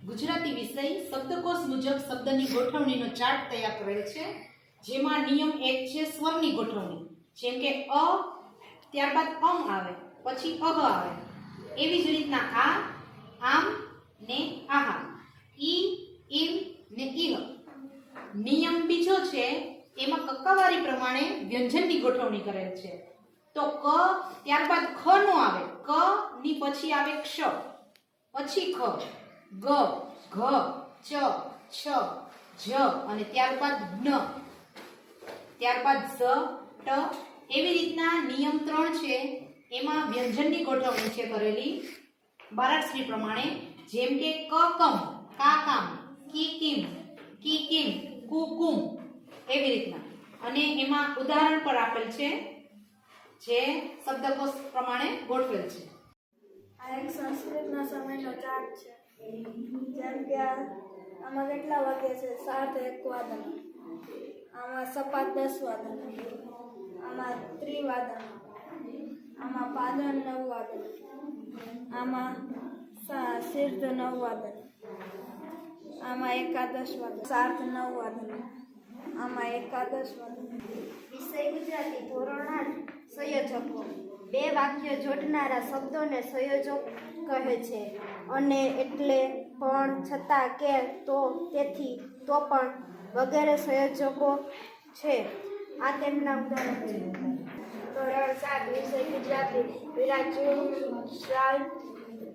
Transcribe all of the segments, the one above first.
ગુજરાતી વિષય શબ્દકોશ મુજબ શબ્દની ગોઠવણીનો ચાર્ટ તૈયાર કરેલ છે, જેમાં નિયમ 1 છે સ્વરની ગોઠવણી. જેમ કે અ, ત્યારબાદ આવે, પછી આવે. એવી જ રીતના આ, આમ ને આહા, ઈ, ઈમ ને ઈહ. નિયમ બીજો છે, એમાં કક્કાવારી પ્રમાણે વ્યંજનની ગોઠવણી કરેલ છે. તો ક, ત્યારબાદ ખ નો આવે, ક ની પછી આવે ક્ષ, પછી ખ, ગ, ઘ, ચ, છ, જ અને ત્યારબાદ ન, ત્યારબાદ ઝ, ટ. એવી રીતના નિયમ 3 છે, એમાં વ્યંજનની ગોઠવણી છે કરેલી બારાક્ષરી પ્રમાણે. જેમ કે કકમ, કાકામ, કીકીમ, કીકીમ, કુકુમ. એવી રીતના. અને એમાં ઉદાહરણ પર આપેલ છે, જે શબ્દકોશ પ્રમાણે ગોઠવેલ છે. આ એક સંસ્કૃતના સમયનો ચાર્ટ છે. જેમ કે આમાં કેટલા વાગ્યા છે? 7 1 વાદન, આમાં સપાટ 10 વાદન, આમાં ત્રિવાદન, આમાં પાદન 9 વાદન, આમાં સિદ્ધ 9 વાદન, આમાં એકાદશ વાદન, સાર્થ 9 વાદન, આમાં એકાદશ વાદન. વિષય ગુજરાતી ધોરણ 8 સંયોજકો. બે વાક્ય જોડનારા શબ્દોને સંયોજક કહે છે. અને એટલે, પણ, છતાં, કે, તો, તેથી, તો પણ વગેરે સંયોજકો છે. આ તેમના ઉદાહરણ છે. ધોરણ 7 વિષય ગુજરાતી વિરામ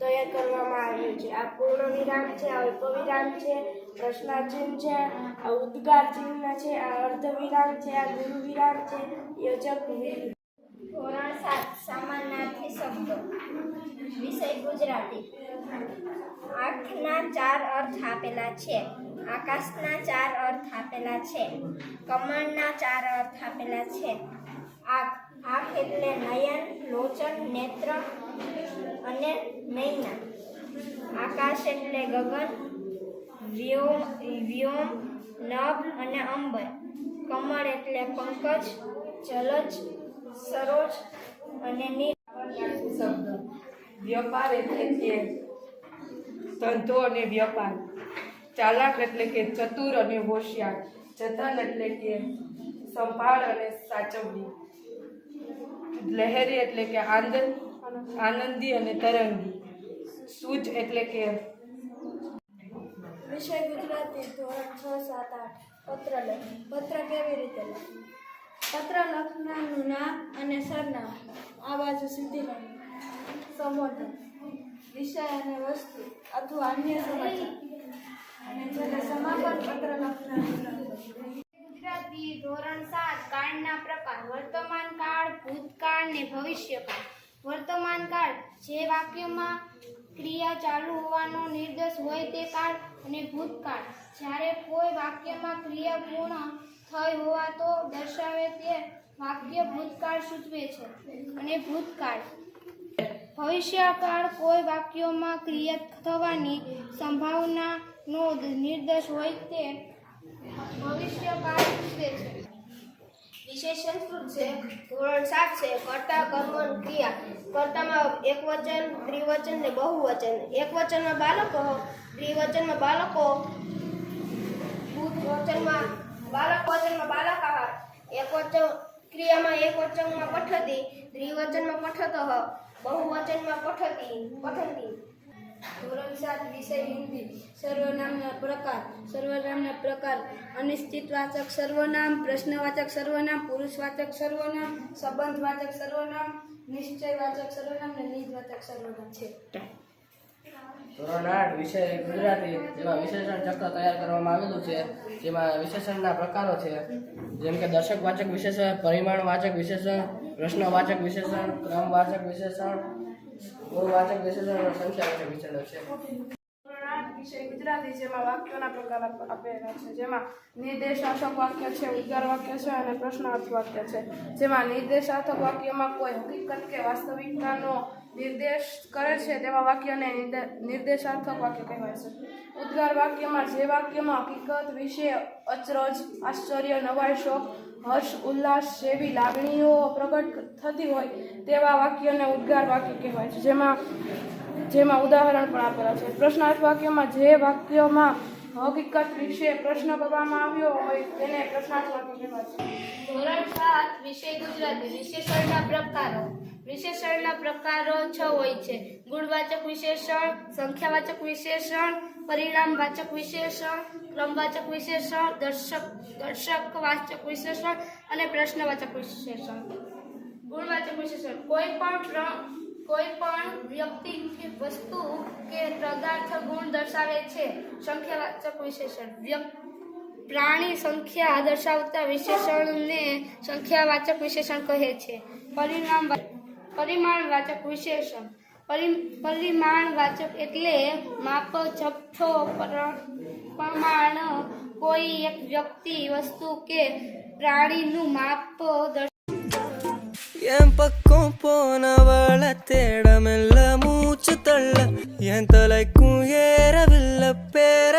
તૈયાર કરવામાં આવ્યું છે. આ પૂર્ણ વિરામ છે, આ અલ્પવિરામ છે, પ્રશ્નાર્થચિહ્ન છે, આ ઉદ્ગાર ચિહ્ન છે, આ અર્ધવિરામ છે, આ ગુરુ વિરામ છે, યોજક વિરામ. ધોરણ 7 સમાનાર્થી શબ્દો. વિષય ગુજરાતી. આંખના 4 અર્થ આપેલા છે. આકાશના 4 અર્થ આપેલા છે. કમળના 4 અર્થ આપેલા છે. આંખ એટલે નયન, લોચન, નેત્ર અને નૈના. આકાશ એટલે ગગન, વ્યોમ, નભ અને અંબર. કમળ એટલે પંકજ, જલજ, સરોજ અને નીર. શબ્દ. વ્યાપાર એટલે કે ધંધો અને વ્યાપાર. ચાલાક એટલે કે ચતુર અને હોશિયાર. જતન એટલે કે સંભાળ અને સાચવવી. લહેરી એટલે કે આનંદી અને તરંગી. સૂજ એટલે કે વિષય ગુજરાતી ધોરણ 6 7 8 પત્ર લખ. પત્ર કેવી રીતે લખવું? પત્ર લખનારનું નામ અને સરનામું, આ બાજુ સીધી લાઈન. સંબોધન, વિષય અને વસ્તુ અથવા અન્ય સમાચાર. અને છેલ્લે સમાપન પત્ર લખનારનું નામ. ગુજરાતી ધોરણ 7 કાળના પ્રકાર. વર્તમાન કાળ, ભૂતકાળ ને ભવિષ્યકાળ. વર્તમાન કાળ જે વાક્યમાં ક્રિયા ચાલુ હોવાનો નિર્દેશ હોય તે કાળ. અને ભૂતકાળ જ્યારે કોઈ વાક્યમાં ક્રિયા પૂર્ણ થઈ હોવાતો દર્શાવે તે વાક્ય ભૂતકાળ સૂચવે છે. અને ભૂતકાળ. ભવિષ્યકાળ કોઈ વાક્યોમાં ક્રિયા થવાની સંભાવનાનો નિર્દેશ હોય તે ભવિષ્યકાળ સૂચવે છે. વિષય સંસ્કૃત છે. ધોરણ 7 છે. કર્તા, કર્મ, ક્રિયા. કર્તામાં એકવચન, ત્રિવચન ને બહુવચન. એકવચનમાં બાળકો, દ્વિવચનમાં બાળકો, વચનમાં બાળકાહાર. એકવચન ક્રિયામાં એકવચનમાં પઠતી, દ્વિવચનમાં પઠતઃ, બહુવચનમાં પઠંતી. ધોરણ 7 વિષય હિન્દી. સર્વનામના પ્રકાર. સર્વનામના પ્રકાર: અનિશ્ચિતવાચક સર્વનામ, પ્રશ્નવાચક સર્વનામ, પુરુષવાચક સર્વનામ, સંબંધવાચક સર્વનામ, નિશ્ચયવાચક સર્વનામ અને નિજવાચક સર્વનામ છે. ધોરણ 8 વિષય ગુજરાતી, જેમાં વિશેષણ ચક્ર તૈયાર કરવામાં આવેલું છે. જેમાં વિશેષણના પ્રકારો છે, જેમ કે દર્શકવાચક વિશેષણ, પરિમાણવાચક વિશેષણ, પ્રશ્નવાચક વિશેષણ, ક્રમવાચક વિશેષણ, ગુણવાચક વિશેષણ અને સંખ્યાવાચક વિશેષણ છે. ધોરણ 8 વિષય ગુજરાતી, જેમાં વાક્યોના પ્રકાર આપેલા છે. જેમાં નિર્દેશાર્થક વાક્ય છે, ઉદ્ગાર વાક્ય છે અને પ્રશ્નાર્થ વાક્ય છે. જેમાં નિર્દેશાર્થક વાક્યમાં કોઈ હકીકત કે વાસ્તવિકતાનો નિર્દેશ કરે છે તેવા વાક્યને નિર્દેશાર્થક વાક્ય કહેવાય છે. ઉદ્ગાર વાક્યમાં જે વાક્યમાં હકીકત વિશે અચરજ, આશ્ચર્ય, નવાઈ, શોક, હર્ષ, ઉલ્લાસ જેવી લાગણીઓ પ્રગટ થતી હોય તેવા વાક્યને ઉદ્ગાર વાક્ય કહેવાય છે. જેમાં જેમાં ઉદાહરણ પણ આપેલા છે. પ્રશ્નાર્થ વાક્યમાં જે વાક્યમાં હકીકત વિશે પ્રશ્ન કરવામાં આવ્યો હોય તેને પ્રશ્નાર્થ વાક્ય કહેવાય છે. ધોરણ 7 વિષય ગુજરાતી. વિશેષણના પ્રકારો. વિશેષણના પ્રકારો 6 હોય છે. ગુણવાચક વિશેષણ, સંખ્યાવાચક વિશેષણ, પરિણામવાચક વિશેષણ, ક્રમવાચક વિશેષણ, દર્શકવાચક વિશેષણ અને પ્રશ્નવાચક વિશેષણ. ગુણવાચક વિશેષણ કોઈ પણ વ્યક્તિ કે વસ્તુ કે પદાર્થ ગુણ દર્શાવે છે. સંખ્યાવાચક વિશેષણ પ્રાણી સંખ્યા દર્શાવતા વિશેષણને સંખ્યાવાચક વિશેષણ કહે છે. પરિમાણવાચક વિશેષણ પરિમાણવાચક એટલે માપ, જથ્થો, પ્રમાણ કોઈ એક વ્યક્તિ, વસ્તુ કે પ્રાણીનું માપ என் பக்கம் போனவள தேடமெல்ல மூச்சு தள்ள என் தலைக்கும் ஏறவில்லை பேர